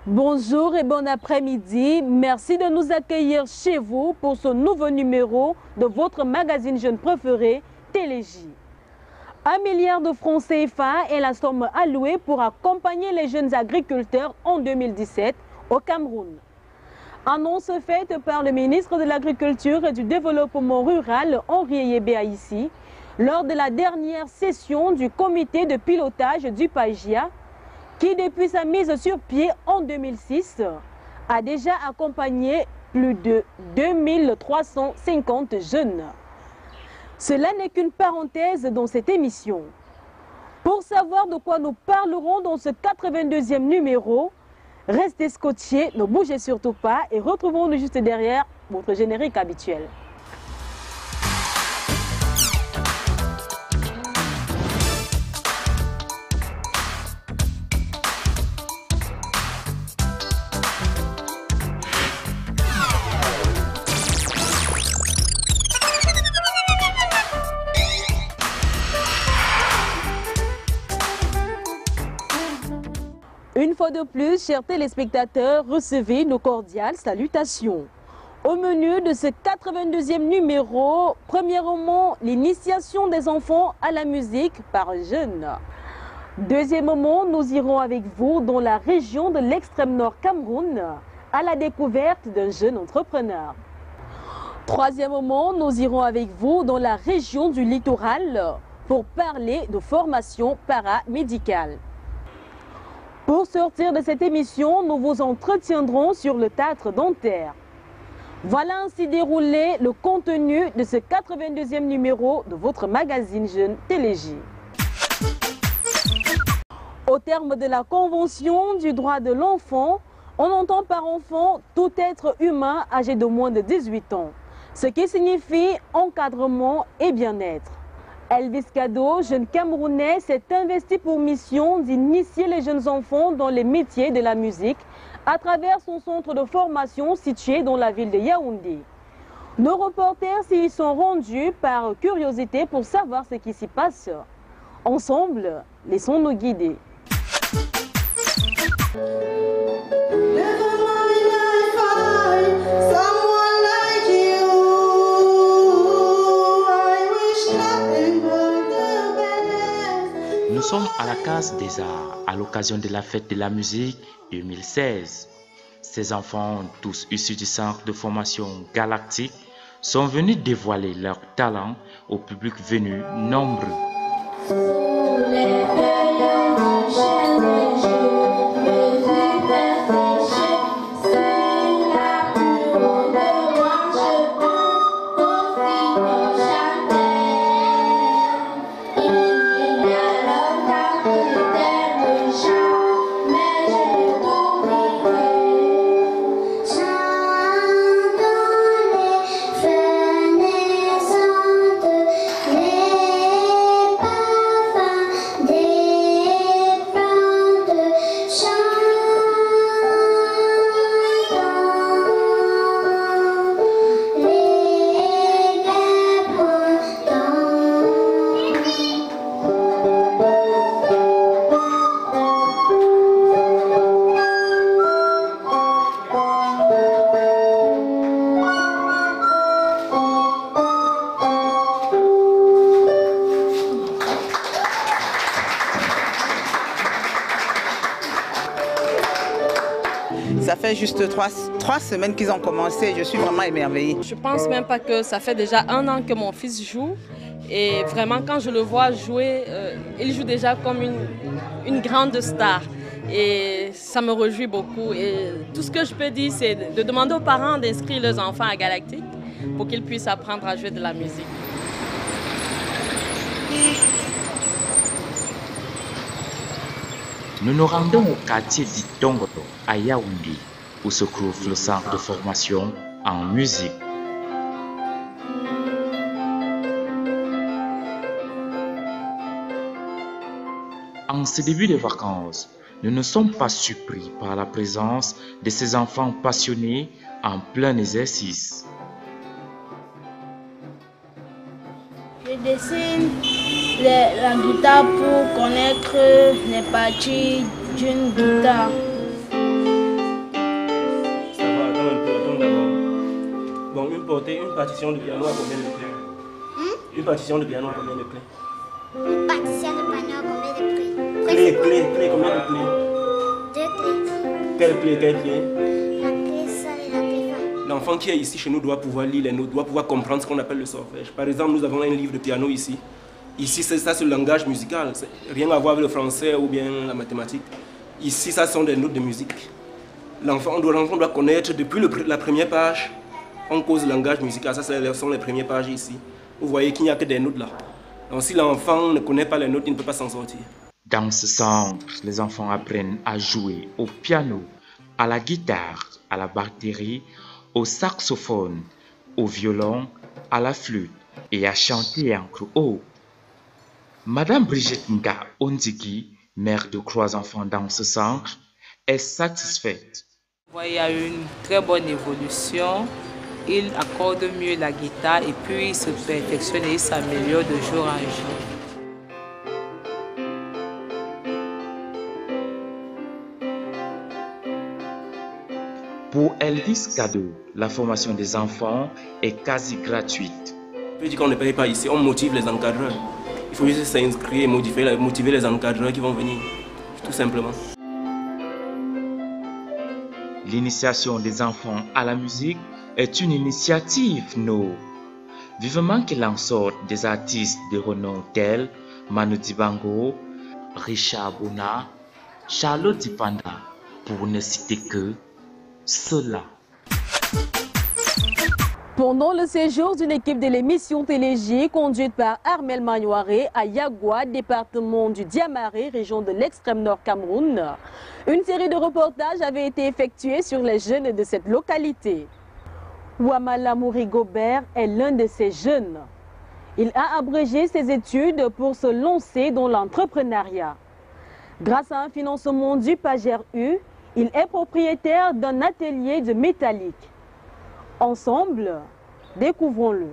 Bonjour et bon après-midi. Merci de nous accueillir chez vous pour ce nouveau numéro de votre magazine jeune préféré, Téléj. 1 milliard de francs CFA est la somme allouée pour accompagner les jeunes agriculteurs en 2017 au Cameroun. Annonce faite par le ministre de l'Agriculture et du Développement rural, Henri Yébé-Aïssi, lors de la dernière session du comité de pilotage du PAGIA, qui depuis sa mise sur pied en 2006 a déjà accompagné plus de 2350 jeunes. Cela n'est qu'une parenthèse dans cette émission. Pour savoir de quoi nous parlerons dans ce 82e numéro, restez scotchés, ne bougez surtout pas et retrouvons-nous juste derrière votre générique habituel. Une fois de plus, chers téléspectateurs, recevez nos cordiales salutations. Au menu de ce 82e numéro, premièrement, l'initiation des enfants à la musique par jeunes. Deuxièmement, nous irons avec vous dans la région de l'extrême nord Cameroun à la découverte d'un jeune entrepreneur. Troisièmement, nous irons avec vous dans la région du littoral pour parler de formation paramédicale. Pour sortir de cette émission, nous vous entretiendrons sur le théâtre dentaire. Voilà ainsi déroulé le contenu de ce 82e numéro de votre magazine jeune Téléj. Au terme de la Convention du droit de l'enfant, on entend par enfant tout être humain âgé de moins de 18 ans, ce qui signifie encadrement et bien-être. Elvis Kado, jeune Camerounais, s'est investi pour mission d'initier les jeunes enfants dans les métiers de la musique à travers son centre de formation situé dans la ville de Yaoundé. Nos reporters s'y sont rendus par curiosité pour savoir ce qui s'y passe. Ensemble, laissons-nous guider. Nous sommes à la Case des Arts à l'occasion de la fête de la musique 2016. Ces enfants, tous issus du centre de formation Galactique, sont venus dévoiler leur talent au public venu nombreux. Ça fait juste trois semaines qu'ils ont commencé. Je suis vraiment émerveillée. Je pense même pas que ça fait déjà 1 an que mon fils joue. Et vraiment, quand je le vois jouer, il joue déjà comme une grande star. Et ça me réjouit beaucoup. Et tout ce que je peux dire, c'est de demander aux parents d'inscrire leurs enfants à Galactique pour qu'ils puissent apprendre à jouer de la musique. Nous nous rendons au quartier d'Itongoto, à Yaoundé, où se trouve le centre de formation en musique. En ce début de vacances, nous ne sommes pas surpris par la présence de ces enfants passionnés en plein exercice. Je dessine la guitare pour connaître les parties d'une guitare. porter une partition de piano à combien de clés? Une partition de piano à combien de clés? Une partition de piano à combien de clés? Clés, combien de clés? 2 clés. Quelle clé? La clé sol et la clé fa. L'enfant qui est ici chez nous doit pouvoir lire les notes, doit pouvoir comprendre ce qu'on appelle le solfège. Par exemple, nous avons un livre de piano ici. Ici, c'est le langage musical. Rien à voir avec le français ou bien la mathématique. Ici, ça sont des notes de musique. L'enfant doit connaître depuis la première page. On cause le langage musical, ça sont les premières pages ici. Vous voyez qu'il n'y a que des notes là. Donc si l'enfant ne connaît pas les notes, il ne peut pas s'en sortir. Dans ce centre, les enfants apprennent à jouer au piano, à la guitare, à la batterie, au saxophone, au violon, à la flûte et à chanter en creole. Madame Brigitte Nga Ondigi, mère de 3 enfants dans ce centre, est satisfaite. Il y a une très bonne évolution. Il accorde mieux la guitare et puis il se perfectionne et il s'améliore de jour en jour. Pour Elvis Kado, la formation des enfants est quasi gratuite. Je peux dire qu'on ne paye pas ici, on motive les encadreurs. Il faut juste s'inscrire et motiver les encadreurs qui vont venir, tout simplement. L'initiation des enfants à la musique est une initiative vivement qu'il en sorte des artistes de renom tels Manu Dibango, Richard Bona, Charlotte Dipanda, pour ne citer que cela. Pendant le séjour d'une équipe de l'émission Télégie conduite par Armel Magnoiré à Yagua, département du Diamaré, région de l'extrême nord Cameroun, une série de reportages avait été effectuée sur les jeunes de cette localité. Ouamala Mouri-Gobert est l'un de ces jeunes. Il a abrégé ses études pour se lancer dans l'entrepreneuriat. Grâce à un financement du PAGER-U, il est propriétaire d'un atelier de métallique. Ensemble, découvrons-le.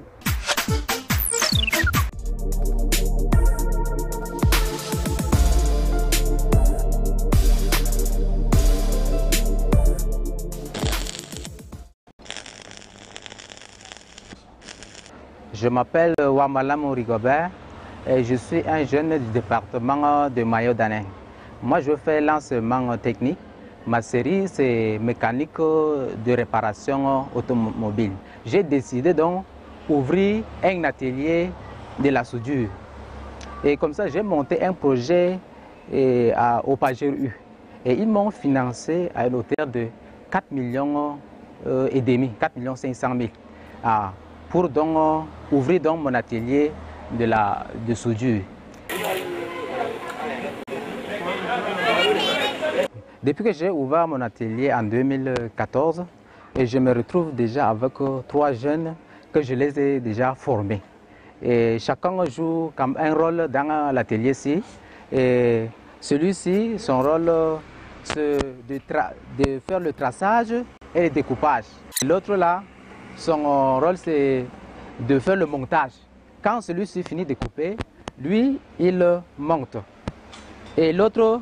Je m'appelle Ouamala Mouri-Gobert et je suis un jeune du département de Mayo-Danin. Moi, je fais l'enseignement technique. Ma série, c'est mécanique de réparation automobile. J'ai décidé donc d'ouvrir un atelier de la soudure. Et comme ça, j'ai monté un projet au PAGER-U. Et ils m'ont financé à une hauteur de 4 millions et demi, 4 500 000 pour donc ouvrir donc mon atelier de soudure. Depuis que j'ai ouvert mon atelier en 2014, et je me retrouve déjà avec 3 jeunes que je les ai déjà formés. Et chacun joue comme un rôle dans l'atelier-ci. Et celui-ci, son rôle, c'est de faire le traçage et le découpage. L'autre là, son rôle, c'est de faire le montage. Quand celui-ci finit de couper, lui, il monte. Et l'autre,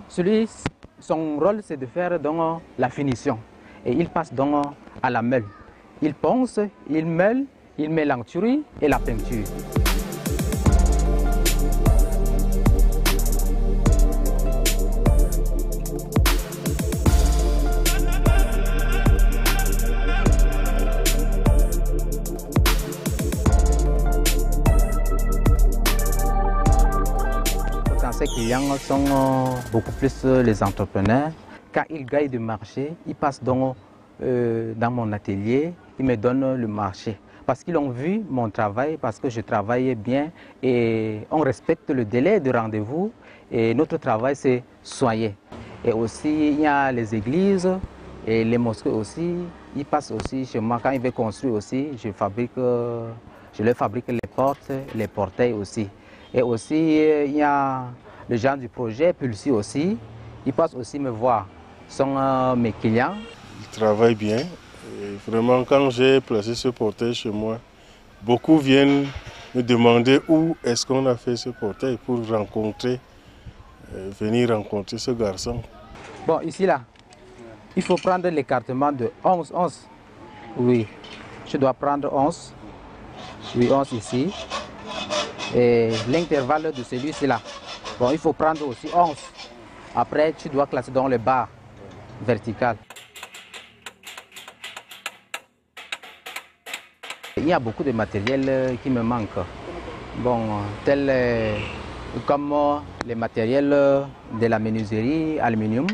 son rôle, c'est de faire donc la finition. Et il passe donc à la meule. Il ponce, il meule, il met l'encturie et la peinture. Ces clients sont beaucoup plus les entrepreneurs. Quand ils gagnent du marché, ils passent donc dans mon atelier, ils me donnent le marché. Parce qu'ils ont vu mon travail, parce que je travaille bien et on respecte le délai de rendez-vous. Et notre travail, c'est soigner. Et aussi, il y a les églises et les mosquées aussi. Ils passent aussi chez moi. Quand ils veulent construire aussi, je leur fabrique les portes, les portails aussi. Et aussi, il y a le genre du projet, Pulsi aussi. Ils passent aussi me voir. Ce sont mes clients. Ils travaillent bien. Et vraiment, quand j'ai placé ce portail chez moi, beaucoup viennent me demander où est-ce qu'on a fait ce portail pour venir rencontrer ce garçon. Bon, ici, là, il faut prendre l'écartement de 11-11. Oui. tu dois prendre 11. Oui, 11 ici. Et l'intervalle de celui-ci là. Bon, il faut prendre aussi 11. Après, tu dois classer dans les barres verticales. Il y a beaucoup de matériel qui me manque. Bon, tel comme les matériels de la menuiserie aluminium.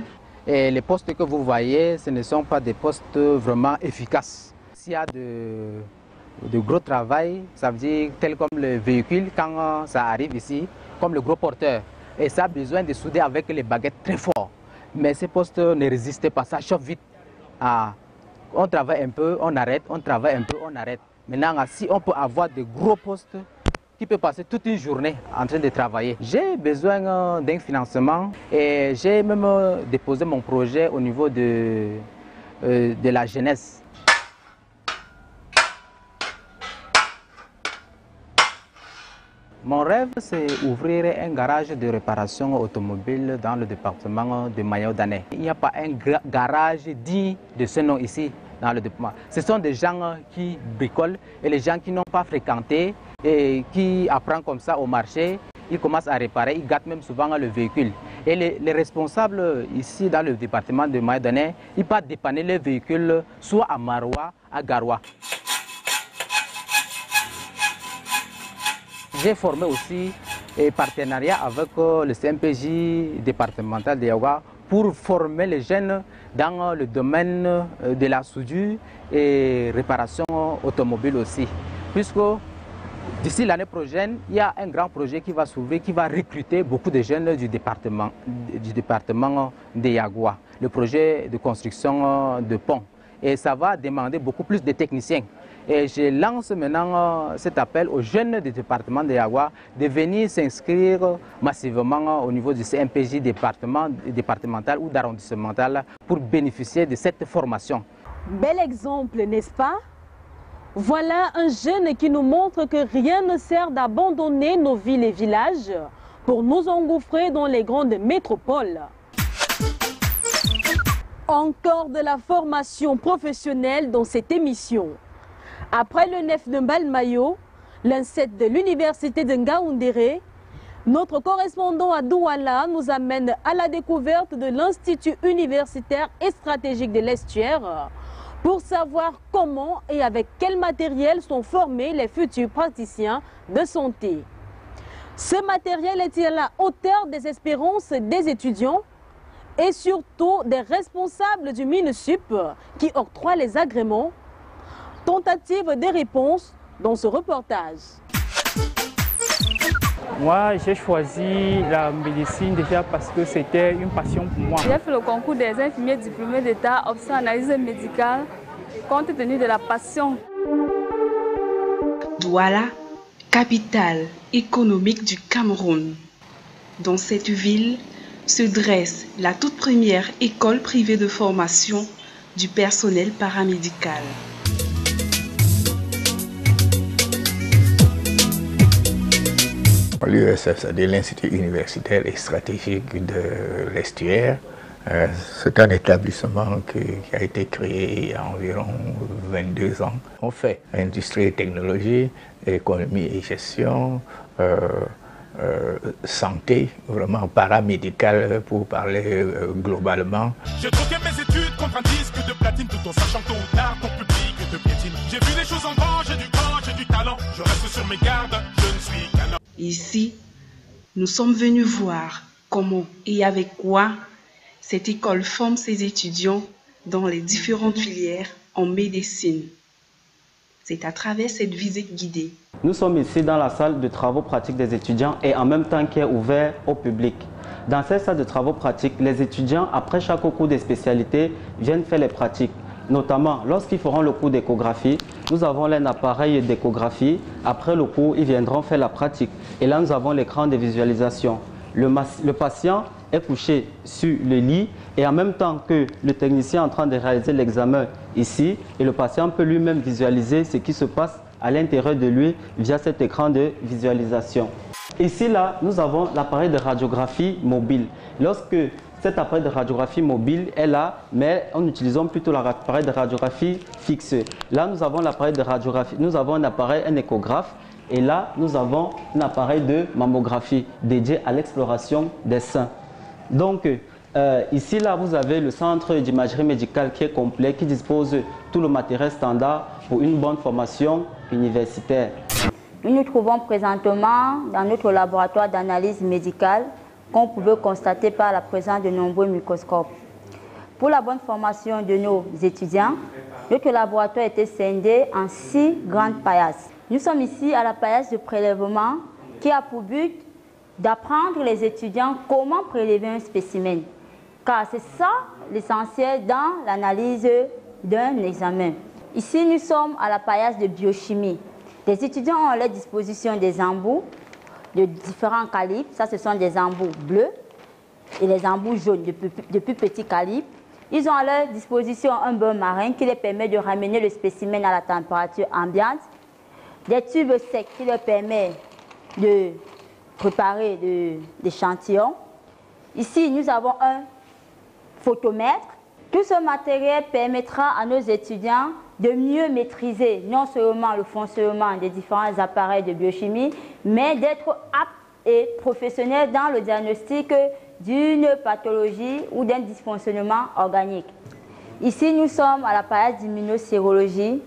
Et les postes que vous voyez, ce ne sont pas des postes vraiment efficaces. S'il y a de gros travail, ça veut dire tel comme le véhicule, quand ça arrive ici, comme le gros porteur. Et ça a besoin de souder avec les baguettes très fort. Mais ces postes ne résistent pas, ça chauffe vite. On travaille un peu, on arrête, on travaille un peu, on arrête. Maintenant, si on peut avoir de gros postes qui peuvent passer toute une journée en train de travailler. J'ai besoin d'un financement et j'ai même déposé mon projet au niveau de la jeunesse. Mon rêve, c'est ouvrir un garage de réparation automobile dans le département de Mayo-Danay. Il n'y a pas un garage digne de ce nom ici dans le département. Ce sont des gens qui bricolent et les gens qui n'ont pas fréquenté et qui apprennent comme ça au marché. Ils commencent à réparer, ils gâtent même souvent le véhicule. Et les responsables ici dans le département de Mayo-Danay, ils partent dépanner les véhicules soit à Maroua, à Garoua. J'ai formé aussi un partenariat avec le CMPJ départemental de Yaoua pour former les jeunes dans le domaine de la soudure et réparation automobile aussi. Puisque d'ici l'année prochaine, il y a un grand projet qui va s'ouvrir, qui va recruter beaucoup de jeunes du département de Yaoua, le projet de construction de ponts. Et ça va demander beaucoup plus de techniciens. Et je lance maintenant cet appel aux jeunes du département de Yaoua de venir s'inscrire massivement au niveau du CMPJ départemental ou d'arrondissemental pour bénéficier de cette formation. Bel exemple, n'est-ce pas? Voilà un jeune qui nous montre que rien ne sert d'abandonner nos villes et villages pour nous engouffrer dans les grandes métropoles. Encore de la formation professionnelle dans cette émission. Après le nef de Mbalmayo, l'inceste de l'université de Ngaoundéré, notre correspondant à Douala nous amène à la découverte de l'Institut universitaire et stratégique de l'Estuaire pour savoir comment et avec quel matériel sont formés les futurs praticiens de santé. Ce matériel est-il à la hauteur des espérances des étudiants et surtout des responsables du MINUSUP qui octroient les agréments? Tentative de réponse dans ce reportage. Moi, j'ai choisi la médecine déjà parce que c'était une passion pour moi. J'ai fait le concours des infirmiers diplômés d'État, option analyse médicale, compte tenu de la passion. Douala, capitale économique du Cameroun. Dans cette ville se dresse la toute première école privée de formation du personnel paramédical. L'USF, c'est l'Institut universitaire et stratégique de l'Estuaire. C'est un établissement qui a été créé il y a environ 22 ans. On fait industrie et technologie, économie et gestion, santé, vraiment paramédicale pour parler globalement. J'ai troqué mes études contre un disque de platine tout en sachant tôt ou tard ton public te piétine. J'ai vu les choses en grand, j'ai du corps, j'ai du talent. Je reste sur mes gardes, je ne suis qu'un homme. Ici, nous sommes venus voir comment et avec quoi cette école forme ses étudiants dans les différentes filières en médecine. C'est à travers cette visite guidée. Nous sommes ici dans la salle de travaux pratiques des étudiants et en même temps qui est ouvert au public. Dans cette salle de travaux pratiques, les étudiants, après chaque cours de spécialité, viennent faire les pratiques. Notamment, lorsqu'ils feront le cours d'échographie, nous avons un appareil d'échographie. Après le cours, ils viendront faire la pratique. Et là, nous avons l'écran de visualisation. Le patient est couché sur le lit et en même temps que le technicien est en train de réaliser l'examen ici, et le patient peut lui-même visualiser ce qui se passe à l'intérieur de lui via cet écran de visualisation. Ici, là, nous avons l'appareil de radiographie mobile. Lorsque cet appareil de radiographie mobile est là, mais en utilisant plutôt l'appareil de radiographie fixe. Là, nous avons l'appareil de radiographie, nous avons un échographe, et là, nous avons un appareil de mammographie dédié à l'exploration des seins. Donc, ici, là, vous avez le centre d'imagerie médicale qui est complet, qui dispose de tout le matériel standard pour une bonne formation universitaire. Nous nous trouvons présentement dans notre laboratoire d'analyse médicale qu'on pouvait constater par la présence de nombreux microscopes. Pour la bonne formation de nos étudiants, notre laboratoire était scindé en 6 grandes paillasses. Nous sommes ici à la paillasse de prélèvement qui a pour but d'apprendre les étudiants comment prélever un spécimen. Car c'est ça l'essentiel dans l'analyse d'un examen. Ici, nous sommes à la paillasse de biochimie. Les étudiants ont à leur disposition des embouts de différents calibres. Ça, ce sont des embouts bleus et les embouts jaunes de plus petits calibres. Ils ont à leur disposition un beurre marin qui leur permet de ramener le spécimen à la température ambiante. Des tubes secs qui leur permettent de préparer des échantillons. Ici, nous avons un photomètre. Tout ce matériel permettra à nos étudiants de mieux maîtriser non seulement le fonctionnement des différents appareils de biochimie, mais d'être aptes et professionnels dans le diagnostic d'une pathologie ou d'un dysfonctionnement organique. Ici, nous sommes à la paillasse d'immunosérologie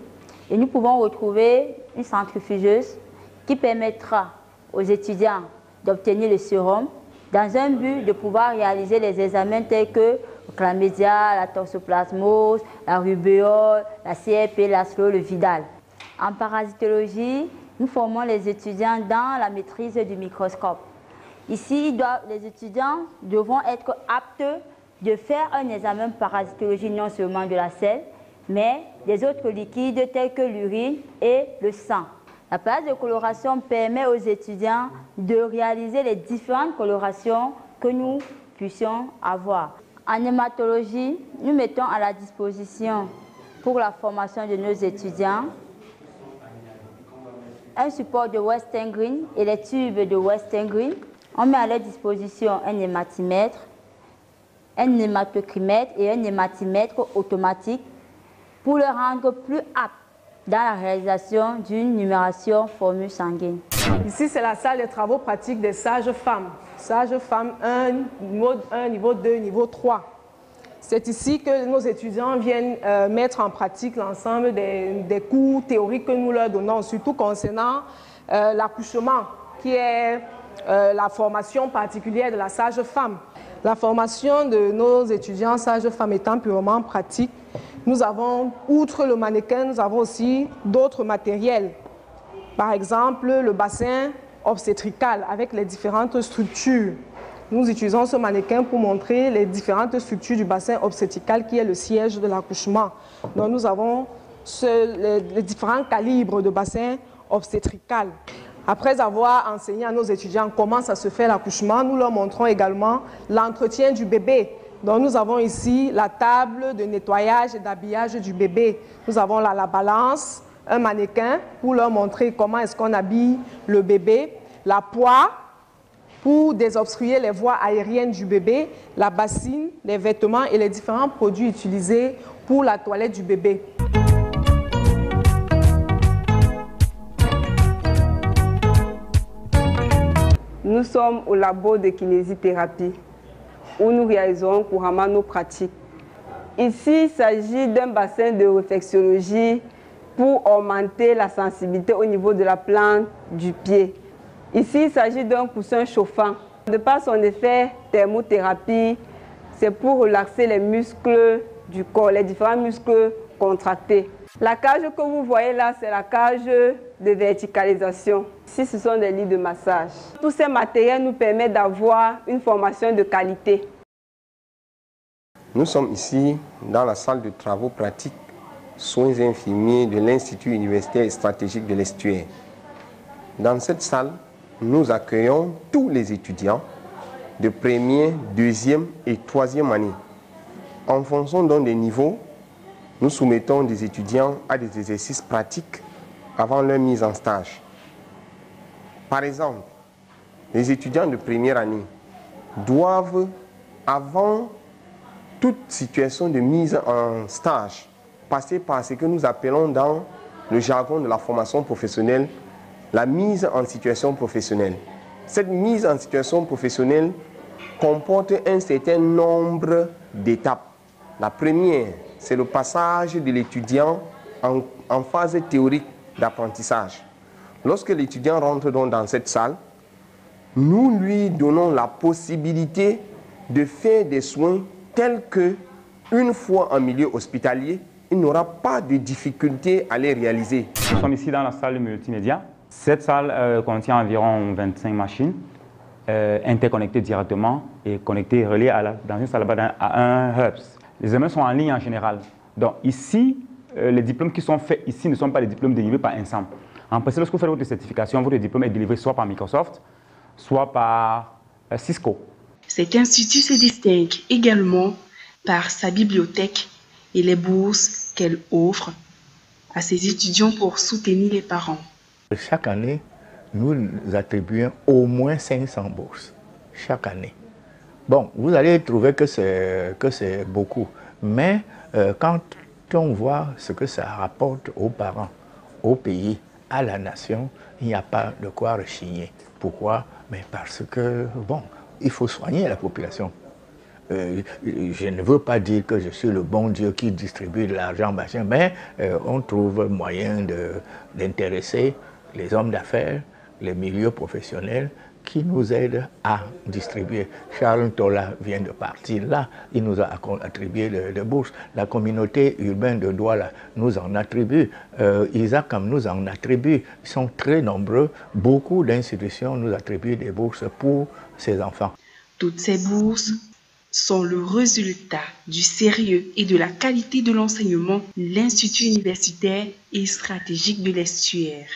et nous pouvons retrouver une centrifugeuse qui permettra aux étudiants d'obtenir le sérum dans un but de pouvoir réaliser les examens tels que le chlamydia, la toxoplasmose, la rubéole, la CRP, la SLO, le Vidal. En parasitologie, nous formons les étudiants dans la maîtrise du microscope. Ici, les étudiants devront être aptes de faire un examen parasitologie non seulement de la selle, mais des autres liquides tels que l'urine et le sang. La paillasse de coloration permet aux étudiants de réaliser les différentes colorations que nous puissions avoir. En hématologie, nous mettons à la disposition pour la formation de nos étudiants un support de Western Green et les tubes de Western Green. On met à leur disposition un hématimètre, un hématocrimètre et un hématimètre automatique pour les rendre plus aptes dans la réalisation d'une numération formule sanguine. Ici, c'est la salle de travaux pratiques des sages-femmes. Sages-femmes 1, niveau 1, niveau 2, niveau 3. C'est ici que nos étudiants viennent mettre en pratique l'ensemble des cours théoriques que nous leur donnons, surtout concernant l'accouchement, qui est la formation particulière de la sage-femme. La formation de nos étudiants sages-femmes étant purement pratique, nous avons, outre le mannequin, nous avons aussi d'autres matériels. Par exemple, le bassin obstétrical avec les différentes structures. Nous utilisons ce mannequin pour montrer les différentes structures du bassin obstétrical qui est le siège de l'accouchement. Donc nous avons les différents calibres de bassin obstétrical. Après avoir enseigné à nos étudiants comment ça se fait l'accouchement, nous leur montrons également l'entretien du bébé. Donc nous avons ici la table de nettoyage et d'habillage du bébé. Nous avons là la balance, un mannequin pour leur montrer comment est-ce qu'on habille le bébé, la poire pour désobstruer les voies aériennes du bébé, la bassine, les vêtements et les différents produits utilisés pour la toilette du bébé. Nous sommes au labo de kinésithérapie où nous réalisons couramment nos pratiques. Ici, il s'agit d'un bassin de réflexologie pour augmenter la sensibilité au niveau de la plante du pied. Ici, il s'agit d'un coussin chauffant. De par son effet thermothérapie, c'est pour relaxer les muscles du corps, les différents muscles contractés. La cage que vous voyez là, c'est la cage de verticalisation. Ici, ce sont des lits de massage. Tous ces matériels nous permettent d'avoir une formation de qualité. Nous sommes ici dans la salle de travaux pratiques soins infirmiers de l'Institut universitaire stratégique de l'Estuaire. Dans cette salle, nous accueillons tous les étudiants de première, deuxième et troisième année. En fonction donc des niveaux, nous soumettons des étudiants à des exercices pratiques avant leur mise en stage. Par exemple, les étudiants de première année doivent avant toute situation de mise en stage, passer par ce que nous appelons dans le jargon de la formation professionnelle, la mise en situation professionnelle. Cette mise en situation professionnelle comporte un certain nombre d'étapes. La première, c'est le passage de l'étudiant en phase théorique d'apprentissage. Lorsque l'étudiant rentre donc dans cette salle, nous lui donnons la possibilité de faire des soins tels que, une fois en milieu hospitalier, il n'aura pas de difficulté à les réaliser. Nous sommes ici dans la salle multimédia. Cette salle contient environ 25 machines interconnectées directement et connectées, reliées dans une salle à un hub. Les examens sont en ligne en général. Donc ici, les diplômes qui sont faits ici ne sont pas les diplômes délivrés par Ensemble. En principe, lorsque vous faites votre certification, votre diplôme est délivré soit par Microsoft, soit par Cisco. Cet institut se distingue également par sa bibliothèque et les bourses qu'elle offre à ses étudiants pour soutenir les parents. Chaque année, nous attribuons au moins 500 bourses. Chaque année. Bon, vous allez trouver que c'est beaucoup, mais quand on voit ce que ça rapporte aux parents, au pays, à la nation, il n'y a pas de quoi rechigner. Pourquoi? Mais parce que, bon, il faut soigner la population. Je ne veux pas dire que je suis le bon Dieu qui distribue de l'argent, mais on trouve moyen d'intéresser les hommes d'affaires, les milieux professionnels qui nous aident à distribuer. Charles Tola vient de partir là, il nous a attribué de bourses. La communauté urbaine de Douala nous en attribue, Isaac nous en attribue. Ils sont très nombreux, beaucoup d'institutions nous attribuent des bourses pour ces enfants. Toutes ces bourses sont le résultat du sérieux et de la qualité de l'enseignement de l'Institut universitaire et stratégique de l'Estuaire.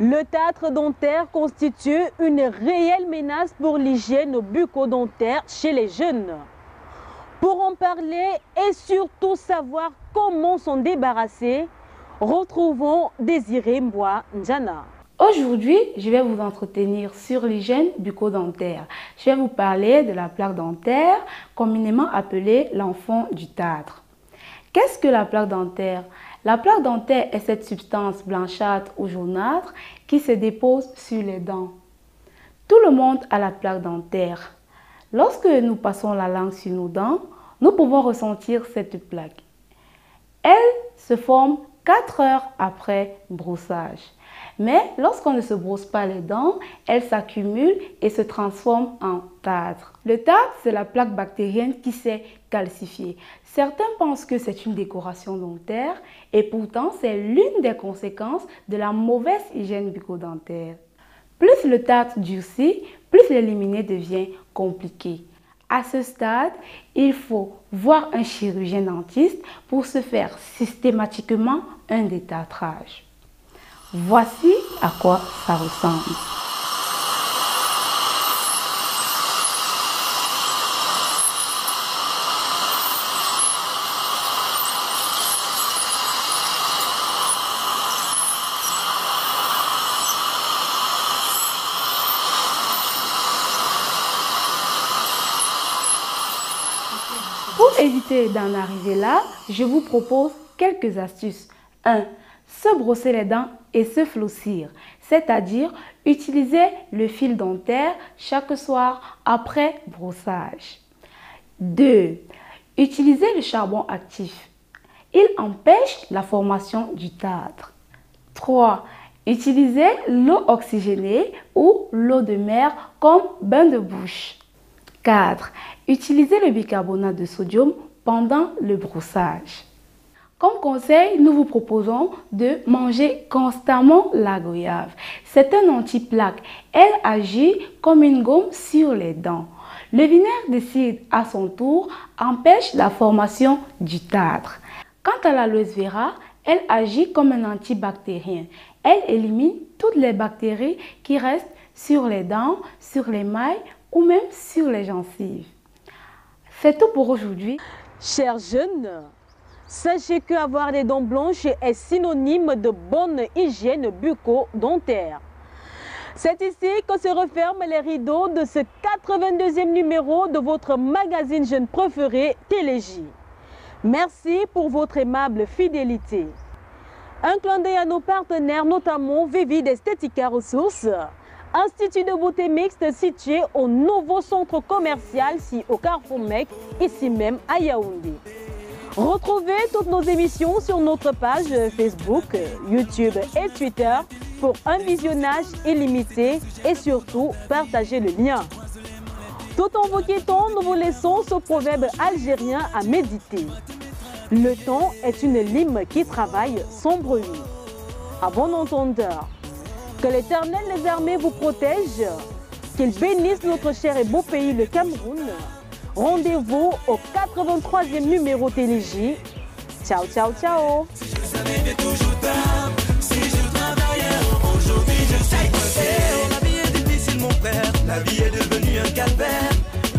Le théâtre dentaire constitue une réelle menace pour l'hygiène bucco-dentaire chez les jeunes. Pour en parler et surtout savoir comment s'en débarrasser, retrouvons Désiré Mboua Njana. Aujourd'hui, je vais vous entretenir sur l'hygiène bucco-dentaire. Je vais vous parler de la plaque dentaire, communément appelée l'enfant du tâtre. Qu'est-ce que la plaque dentaire? La plaque dentaire est cette substance blanchâtre ou jaunâtre qui se dépose sur les dents. Tout le monde a la plaque dentaire. Lorsque nous passons la langue sur nos dents, nous pouvons ressentir cette plaque. Elle se forme 4 heures après brossage. Mais lorsqu'on ne se brosse pas les dents, elle s'accumule et se transforme en tâtre. Le tâtre, c'est la plaque bactérienne qui s'est calcifiée. Certains pensent que c'est une décoration dentaire et pourtant c'est l'une des conséquences de la mauvaise hygiène bucco-dentaire. Plus le tâtre durcit, plus l'éliminer devient compliqué. À ce stade, il faut voir un chirurgien dentiste pour se faire systématiquement un détartrage. Voici à quoi ça ressemble. Pour éviter d'en arriver là, je vous propose quelques astuces. 1. Se brosser les dents et se flossir, c'est-à-dire utiliser le fil dentaire chaque soir après brossage. 2. Utiliser le charbon actif. Il empêche la formation du tâtre. 3. Utiliser l'eau oxygénée ou l'eau de mer comme bain de bouche. 4. Utiliser le bicarbonate de sodium pendant le brossage. Comme conseil, nous vous proposons de manger constamment la goyave. C'est un anti-plaque. Elle agit comme une gomme sur les dents. Le vinaigre de cidre, à son tour, empêche la formation du tâtre. Quant à l'aloe vera, elle agit comme un antibactérien. Elle élimine toutes les bactéries qui restent sur les dents, sur l'émail ou même sur les gencives. C'est tout pour aujourd'hui. Chers jeunes, sachez qu'avoir des dents blanches est synonyme de bonne hygiène bucco-dentaire. C'est ici que se referment les rideaux de ce 82e numéro de votre magazine jeune préféré, Téléj. Merci pour votre aimable fidélité. Un clin d'œil à nos partenaires, notamment Vivid Estetica Ressources, Institut de beauté mixte situé au nouveau centre commercial au Carrefour Mec, ici même à Yaoundé. Retrouvez toutes nos émissions sur notre page Facebook, YouTube et Twitter pour un visionnage illimité et surtout partagez le lien. Tout en vous quittant, nous vous laissons ce proverbe algérien à méditer. Le temps est une lime qui travaille sans bruit. À bon entendeur, que l'Éternel des armées vous protège, qu'il bénisse notre cher et beau pays, le Cameroun. Rendez-vous au 83e numéro Téléj. Ciao, ciao, ciao. Si je savais toujours tard, si je travaillais aujourd'hui, je sais que la vie est difficile, mon frère. La vie est devenue un calvaire.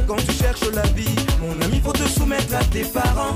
Quand tu cherches la vie, mon ami, faut te soumettre à tes parents.